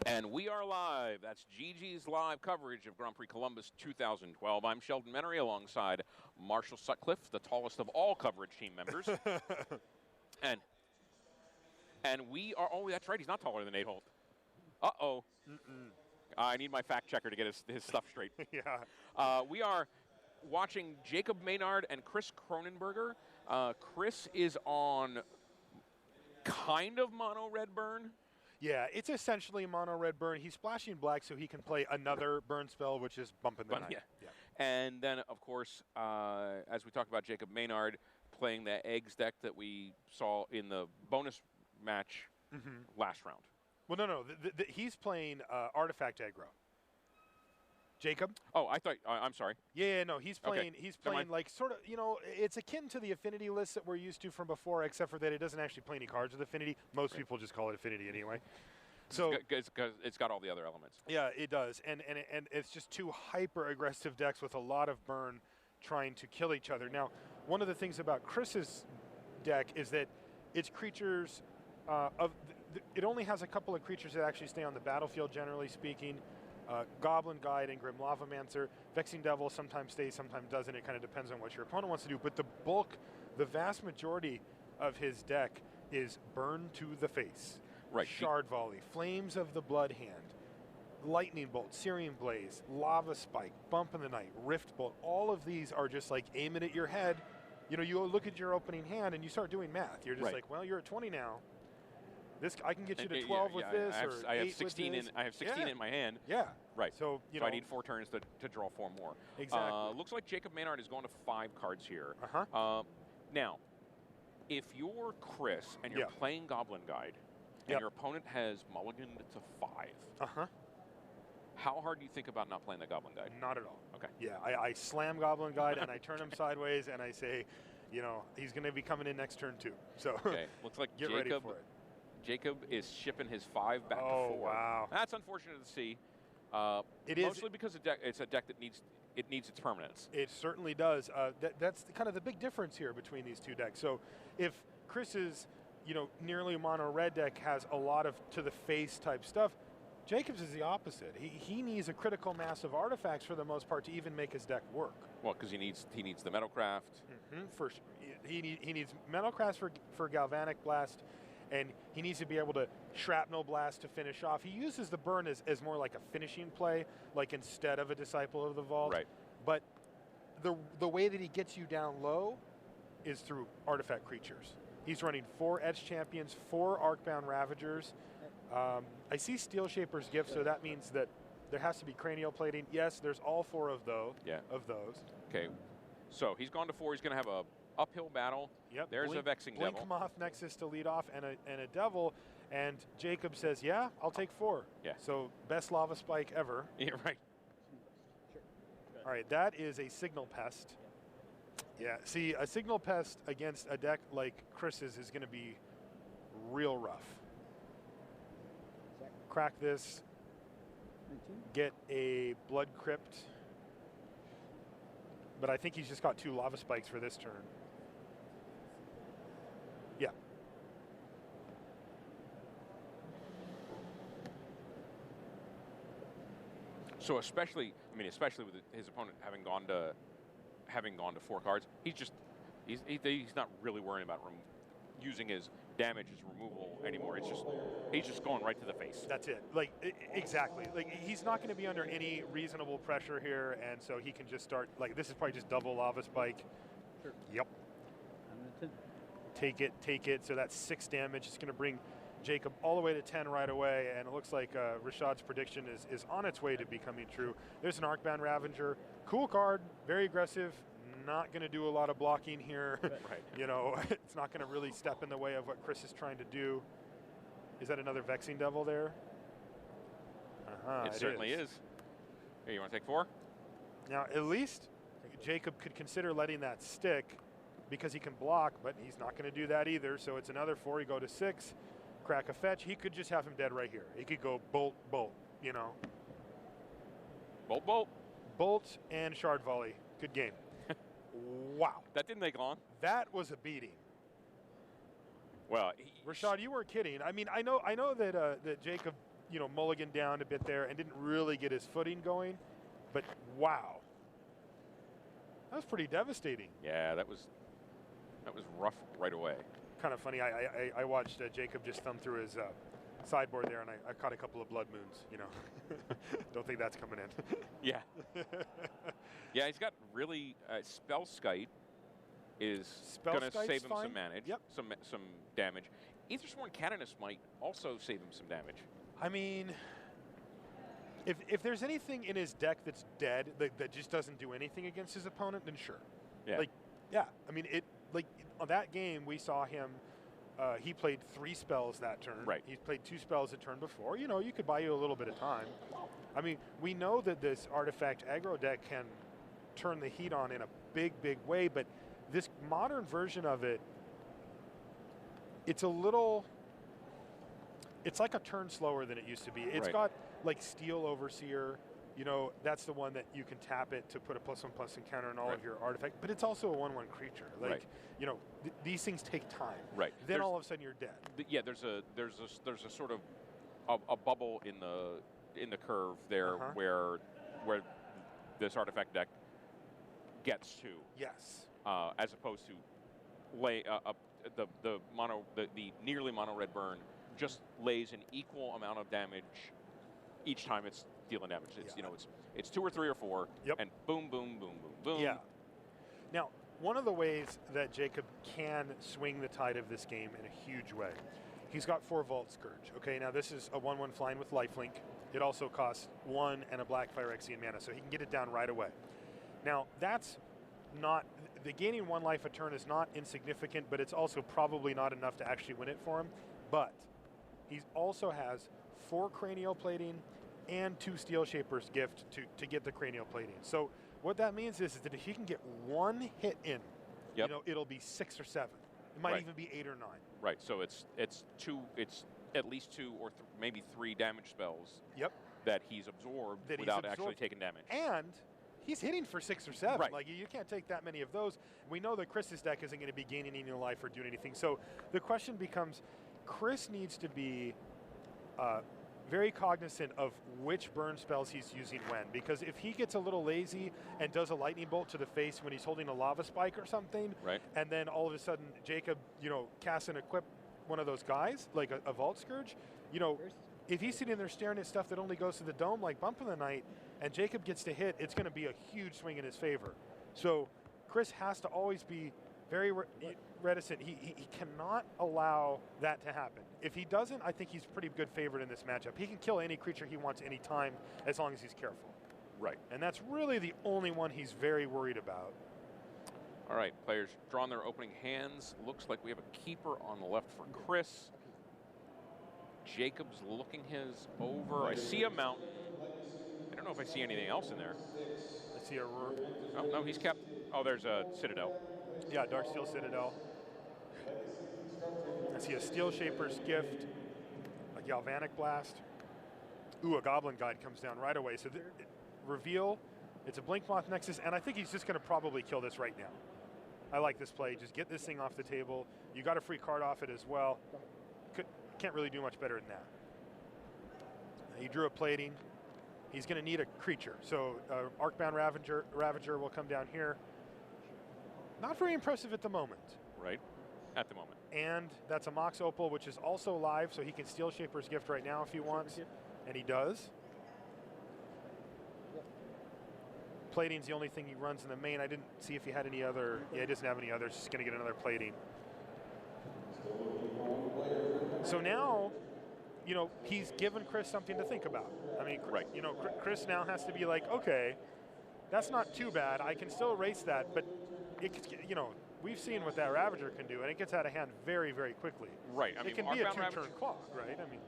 And we are live. That's GG's live coverage of Grand Prix Columbus 2012. I'm Sheldon Menery alongside Marshall Sutcliffe, the tallest of all coverage team members. and we are, oh, that's right, he's not taller than 8 Holt. Uh-oh. I need my fact checker to get his stuff straight. Yeah. We are watching Jacob Maynard and Chris Kronenberger. Chris is on kind of mono red burn. Yeah, it's essentially mono red burn. He's splashing black so he can play another burn spell, which is bumping the night. Yeah. And then, of course, as we talked about Jacob Maynard playing the eggs deck that we saw in the bonus match last round. Well, no. He's playing Artifact Aggro. Jacob? Oh, I thought. I'm sorry. Yeah, no, he's playing. Okay. He's playing like sort of. You know, it's akin to the Affinity list that we're used to from before, except for that it doesn't actually play any cards with Affinity. Most people just call it Affinity anyway. So it's got all the other elements. Yeah, it does, and it's just two hyper aggressive decks with a lot of burn, trying to kill each other. Now, one of the things about Chris's deck is that its creatures it only has a couple of creatures that actually stay on the battlefield, generally speaking. Goblin Guide and Grim Lavamancer. Vexing Devil sometimes stays, sometimes doesn't. It kind of depends on what your opponent wants to do. But the vast majority of his deck is Burn to the Face. Right. Shard Volley, Flames of the Blood Hand, Lightning Bolt, Searing Blaze, Lava Spike, Bump in the Night, Rift Bolt. All of these are just like aim it at your head. You know, you look at your opening hand and you start doing math. You're just like, well, you're at 20 now. I can get you to 12 with this, or I have 8 16 with this. I have 16 in my hand. Yeah. Right. So I need 4 turns to draw 4 more. Exactly. Looks like Jacob Maynard is going to 5 cards here. Now, if you're Chris and you're playing Goblin Guide and your opponent has mulliganed to 5, how hard do you think about not playing the Goblin Guide? Not at all. Okay. Yeah, I slam Goblin Guide and I turn him sideways and I say, you know, he's going to be coming in next turn too. So looks like get ready for it. Jacob is shipping his 5 back to 4. Oh, wow. That's unfortunate to see. It is mostly because it's a deck that needs its permanence. It certainly does. That's kind of the big difference here between these two decks. So if Chris's, nearly mono red deck has a lot of to the face type stuff, Jacob's is the opposite. He needs a critical mass of artifacts for the most part to even make his deck work. Well, because he needs the Metalcraft. First, he needs Metalcraft for Galvanic Blast. And he needs to be able to Shrapnel Blast to finish off. He uses the burn as more like a finishing play, like instead of a Disciple of the Vault. Right. But the way that he gets you down low is through artifact creatures. He's running 4 Etch Champions, 4 Arcbound Ravagers. I see Steel Shaper's Gift, so that means that there has to be Cranial Plating. Yes, there's all 4 of those. Okay. So he's gone to 4. He's going to have a uphill battle. Yep. There's a Vexing Devil. Blinkmoth Nexus to lead off and a Devil. And Jacob says, yeah, I'll take 4. Yeah. So best Lava Spike ever. Yeah, right. Sure. All right, that is a Signal Pest. Yeah, see, a Signal Pest against a deck like Chris's is going to be real rough. Crack this. Get a Blood Crypt. But I think he's just got 2 Lava Spikes for this turn. Yeah. So especially with his opponent having gone to 4 cards, he's not really worrying about using his damage as removal anymore. He's just going right to the face. That's it. Exactly. He's not going to be under any reasonable pressure here, and so he can just start. This is probably just double Lava Spike. Sure. Yep. I'm going to take it. So that's 6 damage. It's going to bring Jacob all the way to 10 right away, and it looks like Rashad's prediction is on its way to becoming true. There's an Arcbound Ravager. Cool card. Very aggressive. Not going to do a lot of blocking here. Right. It's not going to really step in the way of what Chris is trying to do. Is that another Vexing Devil there? It certainly is. Hey, you want to take 4? Now, at least Jacob could consider letting that stick because he can block, but he's not going to do that either. So it's another 4. You go to 6, crack a fetch. He could just have him dead right here. He could go bolt, Bolt. Bolt and Shard Volley. Good game. Wow. That didn't take long. That was a beating. Well, Rashad, you weren't kidding. I mean, I know that Jacob mulliganed down a bit there and didn't really get his footing going. But wow, that was pretty devastating. Yeah, that was rough right away. Kind of funny. I watched Jacob just thumb through his sideboard there, and I caught a couple of blood moons. Don't think that's coming in. Yeah. Yeah, he's got really Spellskite is going to save him fine. some manage, Yep. some damage. Aethersworn Canonist might also save him some damage. I mean, if there's anything in his deck that's dead that just doesn't do anything against his opponent, then sure. Yeah. I mean, on that game we saw him. He played 3 spells that turn. Right. He played 2 spells the turn before. You could buy you a little bit of time. I mean, we know that this artifact aggro deck can turn the heat on in a big, big way, but this modern version of it, it's like a turn slower than it used to be. It's got like Steel Overseer. That's the one that you can tap it to put a +1/+1 counter on all of your artifacts. But it's also a 1/1 creature. These things take time. Right. Then all of a sudden you're dead. Yeah. There's a sort of a bubble in the curve there where this artifact deck gets to. Yes. As opposed to the nearly mono red burn just lays an equal amount of damage each time it's dealing damage. It's it's 2 or 3 or 4, and boom, boom, boom, boom, boom. Yeah. Now, one of the ways that Jacob can swing the tide of this game in a huge way, he's got 4 Vault Scourge. Okay, now this is a 1/1 flying with lifelink. It also costs 1 and a black Phyrexian mana, so he can get it down right away. Now, that's not the gaining 1 life a turn is not insignificant, but it's also probably not enough to actually win it for him. But he also has 4 cranial plating and 2 Steel Shaper's Gift to get the cranial plating. So what that means is that if he can get 1 hit in, it'll be 6 or 7. It might even be 8 or 9. Right. So it's at least 2 or maybe 3 damage spells. That he's absorbed without actually taking damage. And he's hitting for 6 or 7. Right. Like, you can't take that many of those. We know that Chris's deck isn't going to be gaining any life or doing anything. So the question becomes, Chris needs to be very cognizant of which burn spells he's using when. Because if he gets a little lazy and does a lightning bolt to the face when he's holding a lava spike or something, and then all of a sudden Jacob, casts and equip one of those guys, like a Vault Scourge, if he's sitting there staring at stuff that only goes to the dome like Bump of the Night, and Jacob gets to hit, it's going to be a huge swing in his favor. So Chris has to always be very reticent. He cannot allow that to happen. If he doesn't, I think he's pretty good favorite in this matchup. He can kill any creature he wants any time as long as he's careful. Right. And that's really the only one he's very worried about. All right, players drawn their opening hands. Looks like we have a keeper on the left for Chris. Jacob's looking his over. I see a mountain. I don't know if I see anything else in there. I see a... Oh, no, he's kept... Oh, there's a Citadel. Yeah, Darksteel Citadel. I see a Steel Shaper's Gift, a Galvanic Blast. Ooh, a Goblin Guide comes down right away. So reveal, it's a Blinkmoth Nexus, and I think he's just going to probably kill this right now. I like this play. Just get this thing off the table. You got a free card off it as well. Can't really do much better than that. He drew a plating. He's going to need a creature. So Arcbound Ravager will come down here. Not very impressive at the moment. Right, at the moment. And that's a Mox Opal, which is also live, so he can Steel Shaper's Gift right now if he wants. And he does. Plating's the only thing he runs in the main. I didn't see if he had any other. Yeah, he doesn't have any others. He's going to get another plating. So now, he's given Chris something to think about. I mean, Chris now has to be like, okay, that's not too bad. I can still erase that, but we've seen what that Ravager can do, and it gets out of hand very, very quickly. Right. It can be a 2-turn clock, right? I mean,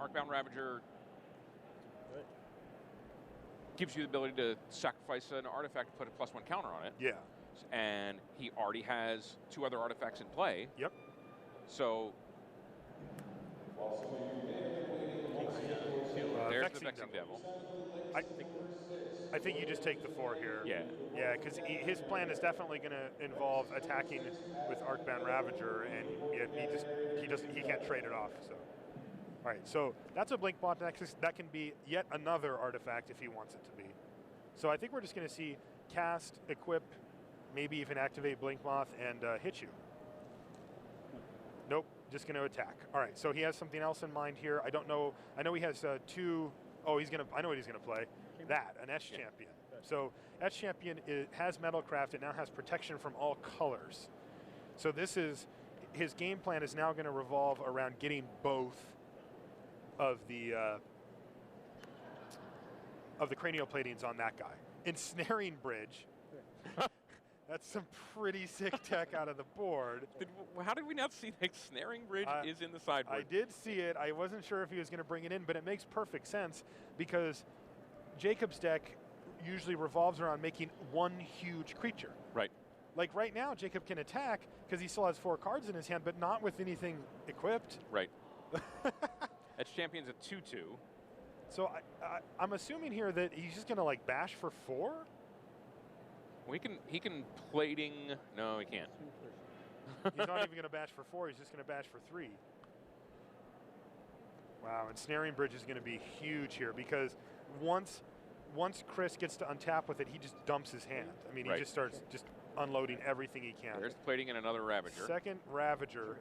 Arcbound Ravager gives you the ability to sacrifice an artifact to put a +1 counter on it. Yeah. And he already has 2 other artifacts in play. Yep. So there's the Vexing Devil. I think you just take the 4 here. Yeah. Yeah, because his plan is definitely going to involve attacking with Arcbound Ravager, and he can't trade it off. So. All right, so that's a Blink Moth Nexus. That can be yet another artifact if he wants it to be. So I think we're just going to see cast, equip, maybe even activate Blink Moth and hit you. Nope, just going to attack. All right, so he has something else in mind here. I don't know. I know he has two. Oh, he's going to. I know what he's going to play. That, an Etch Champion. So Etch Champion has Metalcraft. It now has protection from all colors. So this is, his game plan is now going to revolve around getting both of the cranial platings on that guy. Ensnaring Bridge. That's some pretty sick tech out of the board. How did we not see the Ensnaring Bridge is in the sideboard? I did see it. I wasn't sure if he was going to bring it in, but it makes perfect sense because Jacob's deck usually revolves around making one huge creature. Right. Like right now, Jacob can attack because he still has 4 cards in his hand, but not with anything equipped. Right. Etch Champion's a 2/2. So I'm assuming here that he's just going to like bash for 4? Well, he can plating. No, he can't. He's not even going to bash for 4. He's just going to bash for 3. Wow, and Ensnaring Bridge is going to be huge here because once Chris gets to untap with it, he just dumps his hand. I mean, he just starts just unloading everything he can. There's plating and another Ravager. Second Ravager.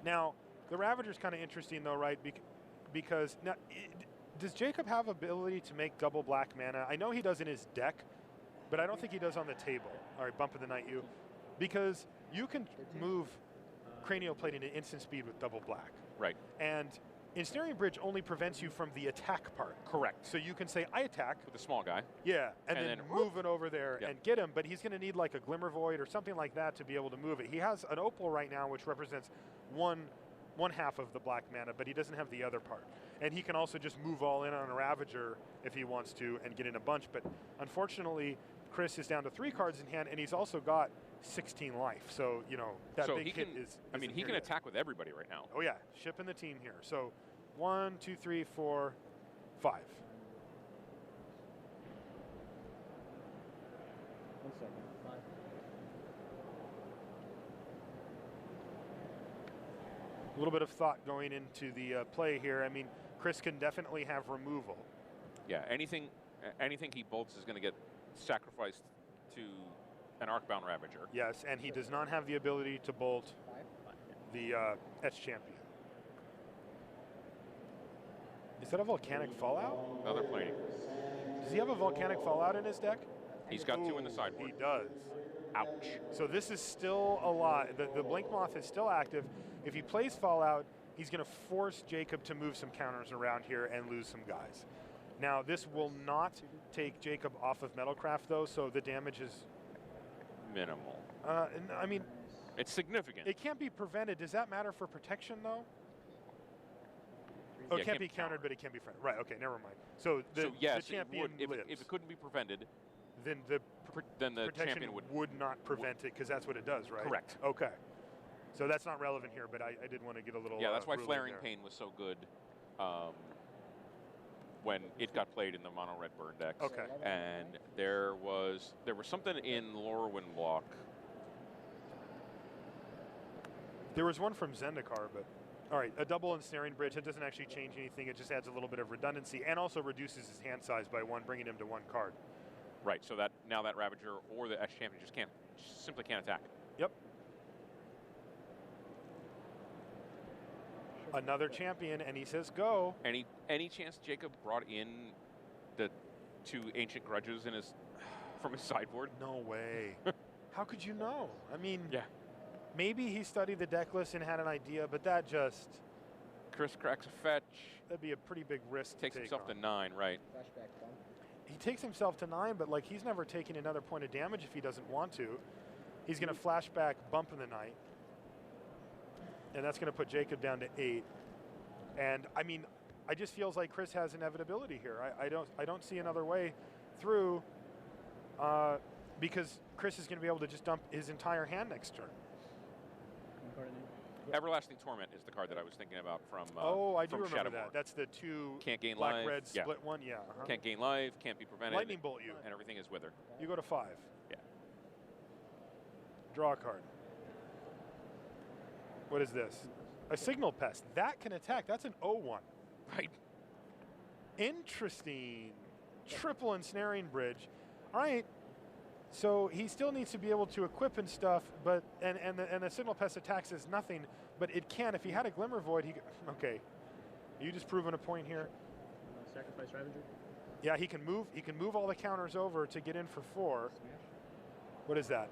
Now, the Ravager's kind of interesting though, right? Because now, does Jacob have ability to make double black mana? I know he does in his deck, but I don't think he does on the table. All right, bump of the night, you. Because you can move cranial plating at instant speed with double black. Right. And Ensnaring Bridge only prevents you from the attack part. Correct. So you can say, I attack. With the small guy. Yeah, and then move it over there and get him, but he's going to need like a Glimmer Void or something like that to be able to move it. He has an Opal right now, which represents one half of the black mana, but he doesn't have the other part. And he can also just move all in on a Ravager if he wants to and get in a bunch. But unfortunately, Chris is down to 3 cards in hand, and he's also got 16 life. So, you know, that big hit is. I mean, he can attack with everybody right now. Oh, yeah. Shipping the team here. So 1, 2, 3, 4, 5. 1 second. 5. A little bit of thought going into the play here. I mean, Chris can definitely have removal. Yeah, anything he bolts is going to get sacrificed to an Arcbound Ravager. Yes, and he does not have the ability to bolt the Etch Champion. Is that a Volcanic Fallout? Another plating. Does he have a Volcanic Fallout in his deck? He's got 2 in the sideboard. He does. Ouch. So this is still a lot. The Blink Moth is still active. If he plays Fallout, he's going to force Jacob to move some counters around here and lose some guys. Now, this will not take Jacob off of Metalcraft, though, so the damage is minimal. I mean, it's significant. It can't be prevented. Does that matter for protection, though? Oh, it can't be countered, but it can be prevented. Right, okay, never mind. So the champion lives. If it couldn't be prevented, then the protection champion would not prevent it, because that's what it does, right? Correct. Okay. So that's not relevant here, but I did want to get a little. Yeah, that's why Flaring Pain was so good when it got played in the mono red burn decks. Okay. And there was something in Lorwyn block. There was one from Zendikar, but all right, a double Ensnaring Bridge. It doesn't actually change anything. It just adds a little bit of redundancy and also reduces his hand size by 1, bringing him to 1 card. Right. So that now that Ravager or the Etch Champion simply can't attack. Yep. Another champion, and he says go. Any chance Jacob brought in the 2 Ancient Grudges in from his sideboard? No way. How could you know? I mean, yeah. Maybe he studied the deck list and had an idea, but that just... Chris cracks a fetch. That'd be a pretty big risk. Takes himself to 9, right? Flashback bump. He takes himself to 9, but like he's never taken another point of damage if he doesn't want to. He's going to flashback bump in the night. And that's going to put Jacob down to 8. And I mean, I just feels like Chris has inevitability here. I don't see another way through because Chris is going to be able to just dump his entire hand next turn. Everlasting Torment is the card that I was thinking about from I do from remember Shadowmoor. that. That's the 2 can't gain black life. red split one. Yeah. Can't gain life. Can't be prevented. Lightning bolt you. And everything is wither. You go to 5. Yeah. Draw a card. What is this? A signal pest. That can attack. That's an 0-1. Right. Interesting. Triple Ensnaring Bridge. All right. So he still needs to be able to equip and stuff, but and the signal pest attacks is nothing, but it can. If he had a Glimmer Void, he could, okay. You just proving a point here. Sacrifice Ravager. Yeah, he can move. He can move all the counters over to get in for 4. Smash. What is that?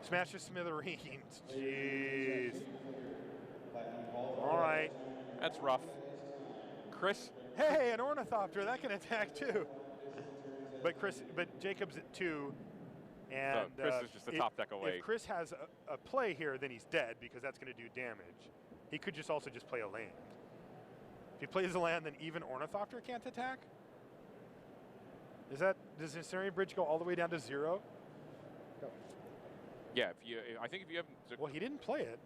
Smash the smithereens. Jeez. All right. That's rough. Chris? Hey, an Ornithopter. That can attack too. But Jacob's at 2. And So Chris is just a top deck away. If Chris has a play here, then he's dead because that's going to do damage. He could just also just play a land. If he plays a land, then even Ornithopter can't attack? Does Ensnaring Bridge go all the way down to 0? Go. Yeah, I think if you have. Well, he didn't play it.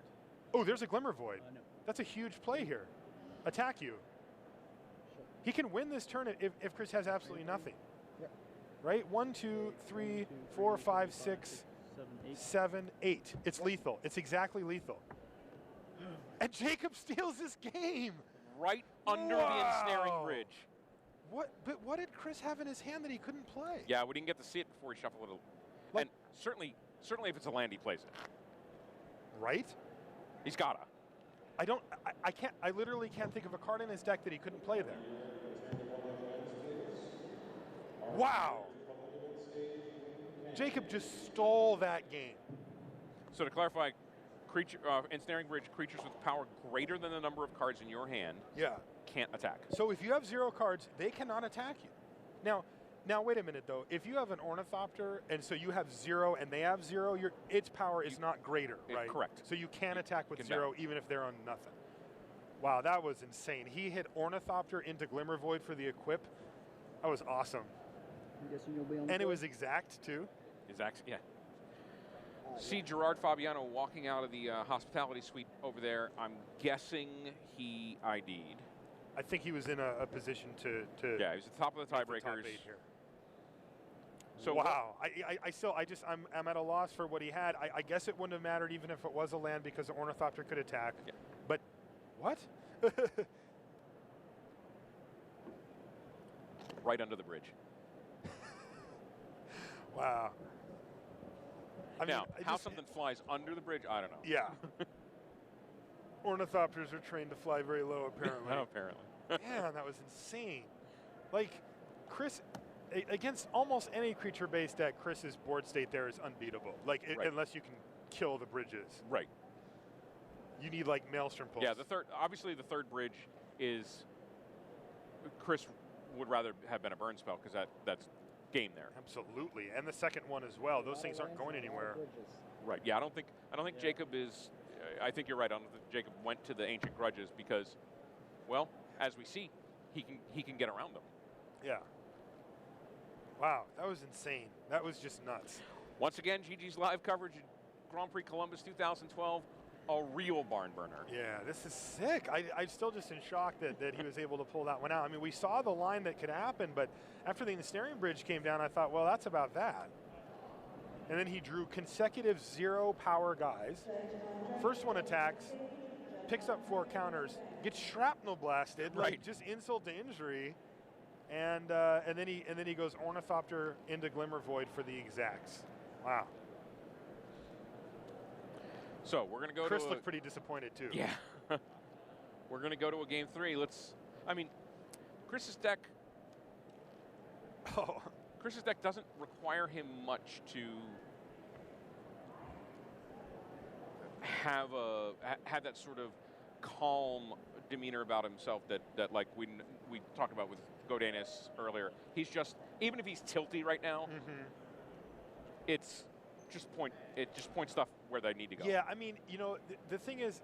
Oh, there's a Glimmer Void. No. That's a huge play here. Attack you. Sure. He can win this turn if Chris has absolutely nothing. Yep. Right? 1, 2, 3, 4, 5, 6, 7, 8. 7, 8. It's lethal. It's exactly lethal. And Jacob steals this game. Right under the Ensnaring Bridge. But what did Chris have in his hand that he couldn't play? Yeah, we didn't get to see it before he shuffled it. Like- And certainly if it's a land, he plays it. Right? He's gotta. I literally can't think of a card in his deck that he couldn't play there. Wow. Jacob just stole that game. So to clarify, Ensnaring Bridge, creatures with power greater than the number of cards in your hand Yeah. can't attack. So if you have 0 cards, they cannot attack you. Now wait a minute though. If you have an Ornithopter and so you have 0 and they have 0, its power is not greater, right? Correct. So you can attack with can 0 down. even if they're on nothing. Wow, that was insane. He hit Ornithopter into Glimmer Void for the equip. That was awesome. I'm guessing you'll be on the And it board? was exact too. Yeah. See Gerard Fabiano walking out of the hospitality suite over there. I'm guessing he ID'd. I think he was in a position to Yeah, he's at the top of the make the top tiebreakers. 8 here. So wow, I'm at a loss for what he had. I guess it wouldn't have mattered even if it was a land because the Ornithopter could attack. Yeah. But what? right under the bridge. Wow. Now, how something flies under the bridge, I don't know. Yeah. Ornithopters are trained to fly very low, apparently. Apparently. Man, that was insane. Like, Chris, against almost any creature-based deck, Chris's board state there is unbeatable. Like, Right. unless you can kill the bridges. Right. You need, like, Maelstrom Pulse. Yeah, obviously the third bridge is, Chris would rather have been a burn spell because that's game there. Absolutely. And the second one as well. Those things aren't going anywhere. Right. Yeah, I don't think Jacob is. I think you're right. I don't think Jacob went to the Ancient Grudges because, well, as we see, he can get around them. Yeah. Wow, that was insane. That was just nuts. Once again, GG's live coverage at Grand Prix Columbus 2012, a real barn burner. Yeah, this is sick. I'm still just in shock that he was able to pull that one out. I mean, we saw the line that could happen, but after the Ensnaring Bridge came down, I thought, well, that's about that. And then he drew consecutive 0 power guys. First one attacks, picks up 4 counters, gets shrapnel blasted, Right. like just insult to injury, and then he goes Ornithopter into Glimmer Void for the exacts. Wow. So we're gonna go Chris to. looked pretty disappointed too. Yeah. We're gonna go to a game 3. Chris's deck. Oh. Chris's deck doesn't require him much to have that sort of calm demeanor about himself that like we talked about with Godinez earlier. He's just, even if he's tilty right now, it just points stuff where they need to go. Yeah, I mean, you know, the thing is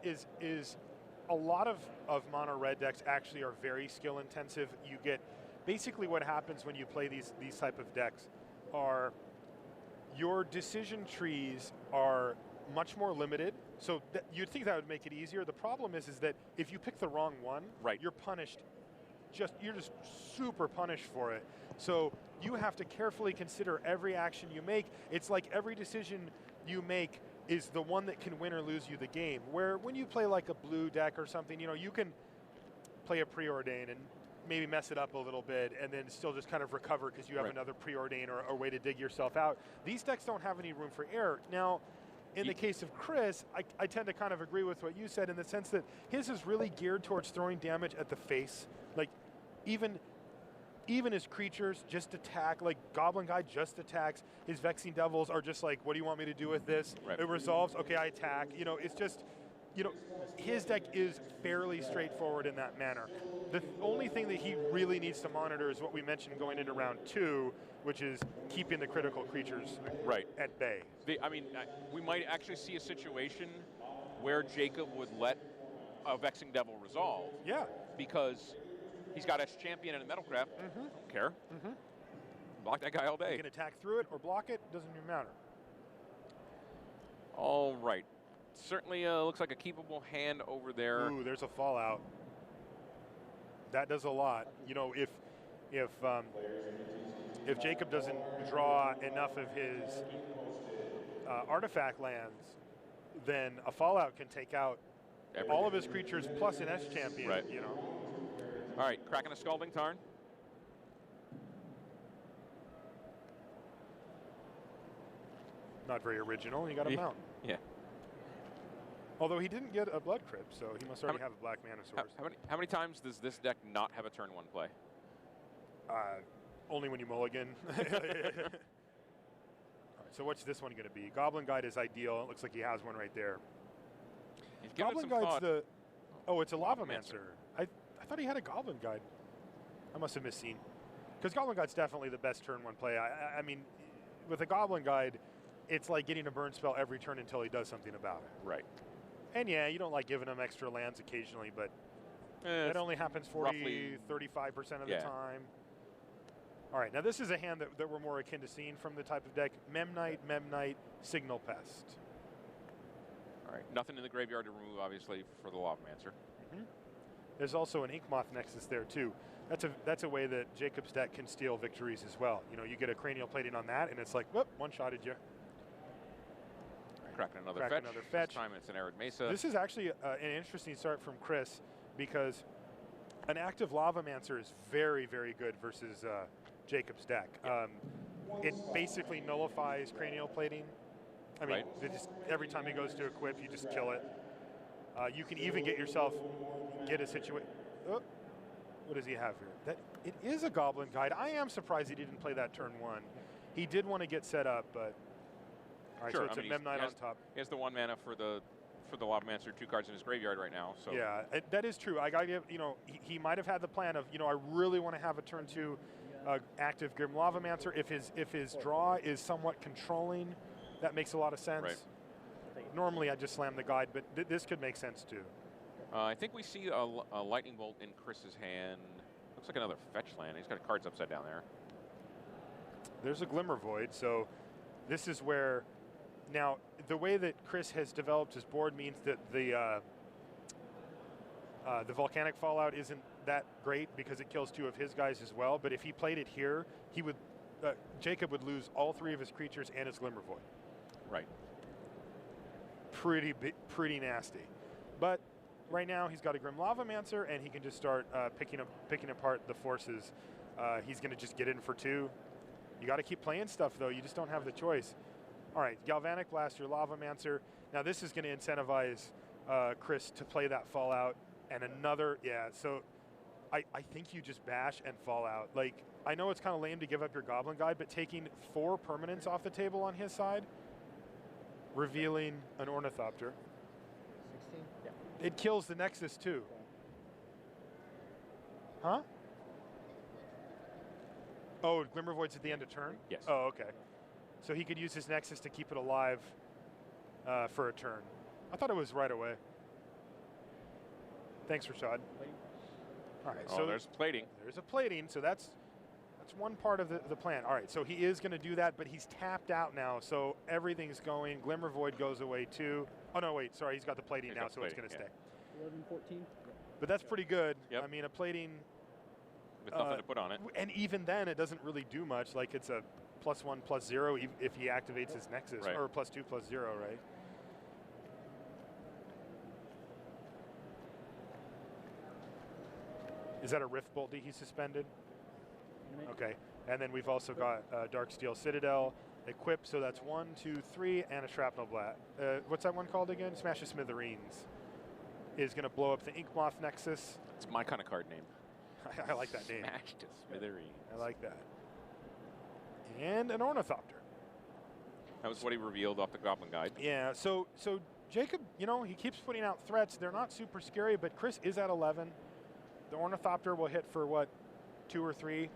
a lot of mono red decks actually are very skill intensive. You get basically what happens when you play these type of decks are your decision trees are much more limited. So you'd think that would make it easier. The problem is that if you pick the wrong one, right, you're punished. You're just super punished for it. So you have to carefully consider every action you make. It's like every decision you make is the one that can win or lose you the game. Where when you play like a blue deck or something, you know, you can play a preordain and maybe mess it up a little bit and then still just kind of recover because you have another preordain or a way to dig yourself out. These decks don't have any room for error. Now, in the case of Chris, I tend to kind of agree with what you said in the sense that his is really geared towards throwing damage at the face. Like, even his creatures just attack, like Goblin Guide just attacks. His Vexing Devils are just like, what do you want me to do with this? It resolves, okay, I attack. You know, it's just, you know, his deck is fairly straightforward in that manner. The only thing that he really needs to monitor is what we mentioned going into round 2, which is keeping the critical creatures at bay. We might actually see a situation where Jacob would let a Vexing Devil resolve. Yeah. Because he's got S Champion and a Metalcraft. Don't care. Block that guy all day. You can attack through it or block it, doesn't even matter. All right. Certainly looks like a keepable hand over there. Ooh, there's a Fallout. That does a lot. You know, if Jacob doesn't draw enough of his artifact lands, then a Fallout can take out all of his creatures plus an S Champion. You know. All right, cracking a Scalding Tarn. Not very original. He got a Mountain. Yeah. Although he didn't get a Blood Crypt, so he must already have a Black Mana Source. How many times does this deck not have a turn 1 play? Only when you mulligan. All right, so what's this one going to be? Goblin Guide is ideal. It looks like he has one right there. Goblin Guide's the... Oh, it's a Lavamancer. I thought he had a Goblin Guide. I must have misseen. Because Goblin Guide's definitely the best turn 1 play. I mean, with a Goblin Guide, it's like getting a burn spell every turn until he does something about it. Right. And yeah, you don't like giving him extra lands occasionally, but it only happens 35% of the time. All right, now this is a hand that we're more akin to seeing from the type of deck. Memnite, Signal Pest. All right, nothing in the graveyard to remove, obviously, for the Lavamancer. There's also an Inkmoth Nexus there, too. That's a way that Jacob's deck can steal victories as well. You know, you get a Cranial Plating on that, and it's like, whoop, one-shotted you. Cracking another fetch. This time it's an Arid Mesa. This is actually an interesting start from Chris because an active Lavamancer is very, very good versus Jacob's deck. It basically nullifies Cranial Plating. I mean, every time he goes to equip, you just kill it. You can even get a situation. Oh, what does he have here? It is a Goblin Guide. I am surprised he didn't play that turn 1. He did want to get set up, but... All right, so it's a Memnite on top. He has the 1 mana for the Lavamancer, 2 cards in his graveyard right now. So yeah, that is true. I got to give, you know, he might have had the plan of, you know, I really want to have a turn 2 active Grim Lavamancer. If his draw is somewhat controlling, that makes a lot of sense. Normally I just slam the guide, but this could make sense too. I think we see a Lightning Bolt in Chris's hand. Looks like another fetch land. He's got cards upside down there. There's a Glimmer Void, so this is where... Now, the way that Chris has developed his board means that the Volcanic Fallout isn't that great because it kills 2 of his guys as well. But if he played it here, he would Jacob would lose all 3 of his creatures and his Glimmer Void. Right. Pretty nasty. But right now he's got a Grim Lavamancer and he can just start picking apart the forces. He's going to just get in for 2. You got to keep playing stuff though. You just don't have the choice. All right, Galvanic Blast, your Lavamancer. Now this is going to incentivize Chris to play that Fallout and another, so I think you just bash and Fallout. Like, I know it's kind of lame to give up your Goblin Guide, but taking 4 permanents off the table on his side, revealing an Ornithopter. 16? Yeah. It kills the Nexus too. Huh? Oh, Glimmer Void's at the end of turn? Yes. Oh, okay. So he could use his Nexus to keep it alive for a turn. I thought it was right away. Thanks, Rashad. All right, so there's plating. There's a plating, so that's one part of the plan. All right, so he is going to do that, but he's tapped out now, so everything's going. Glimmer Void goes away too. Oh, no, wait, sorry, he's got the plating now, so it's going to stay. 11, 14? But that's pretty good. Yep. I mean, a plating... With nothing to put on it. And even then, it doesn't really do much. Like, it's a +1/+0 if he activates his Nexus, or +2/+0, right? Is that a Rift Bolt he's suspended? Animate. Okay. And then we've also got Dark Steel Citadel equipped, so that's 1, 2, 3, and a Shrapnel Blast. What's that one called again? Smash the Smithereens. Is going to blow up the Ink Moth Nexus. It's my kind of card name. I like that name. Smash to smithereens. I like that. And an Ornithopter. That was what he revealed off the Goblin Guide. Yeah, so Jacob, you know, he keeps putting out threats. They're not super scary, but Chris is at 11. The Ornithopter will hit for, what, 2 or 3,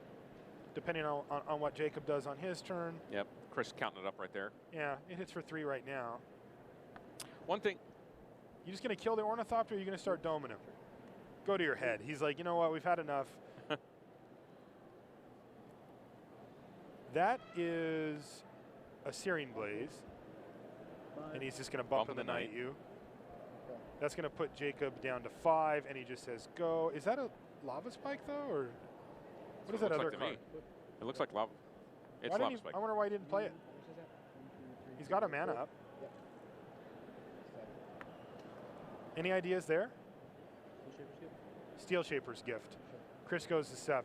depending on what Jacob does on his turn. Yep, Chris counting it up right there. Yeah, it hits for 3 right now. One thing, You just going to kill the Ornithopter, or are you going to start doming him? Go to your head. He's like, you know what, we've had enough. That is a Searing Blaze, and he's just going to bump in the night you. Okay. That's going to put Jacob down to 5, and he just says go. Is that a Lava Spike, though, or what is that other to card? me. It looks like lava. It's Why didn't lava he- spike. I wonder why he didn't play it. How much is that? 1, 2, 3, He's got a 4, mana 4. up. Yep. Any ideas there? Steel Shaper's Gift? Steel Shaper's Gift. Sure. Chris goes to 7.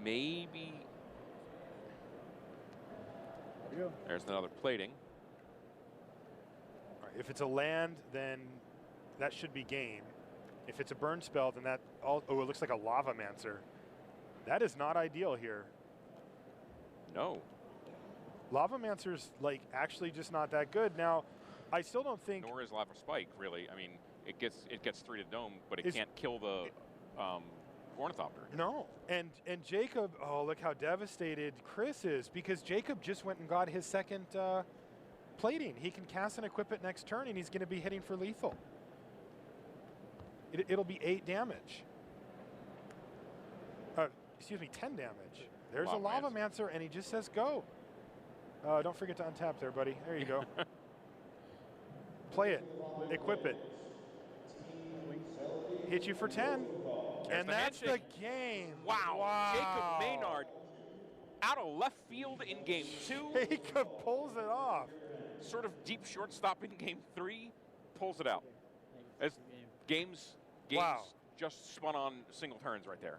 Maybe There you go. there's another plating. All right, if it's a land, then that should be game. If it's a burn spell, then that all. Oh, it looks like a Lava Mancer. That is not ideal here. No. Lava Mancer's like actually just not that good. Now, I still don't think. Nor is lava spike really. I mean, it gets 3 to dome, but it Is- can't kill the Ornithopter. No, and Jacob. Oh, look how devastated Chris is because Jacob just went and got his second plating. He can cast and equip it next turn, and he's going to be hitting for lethal. It'll be 8 damage. Excuse me, 10 damage. There's a Lava Mancer, and he just says go. Don't forget to untap there, buddy. There you go. Play it. Equip it. Hit you for 10. There's And the that's handshake. the game. Wow. Jacob Maynard out of left field in game 2. Jacob pulls it off. Sort of deep shortstop in game 3. Pulls it out. Thank you. As games Wow. just spun on single turns right there.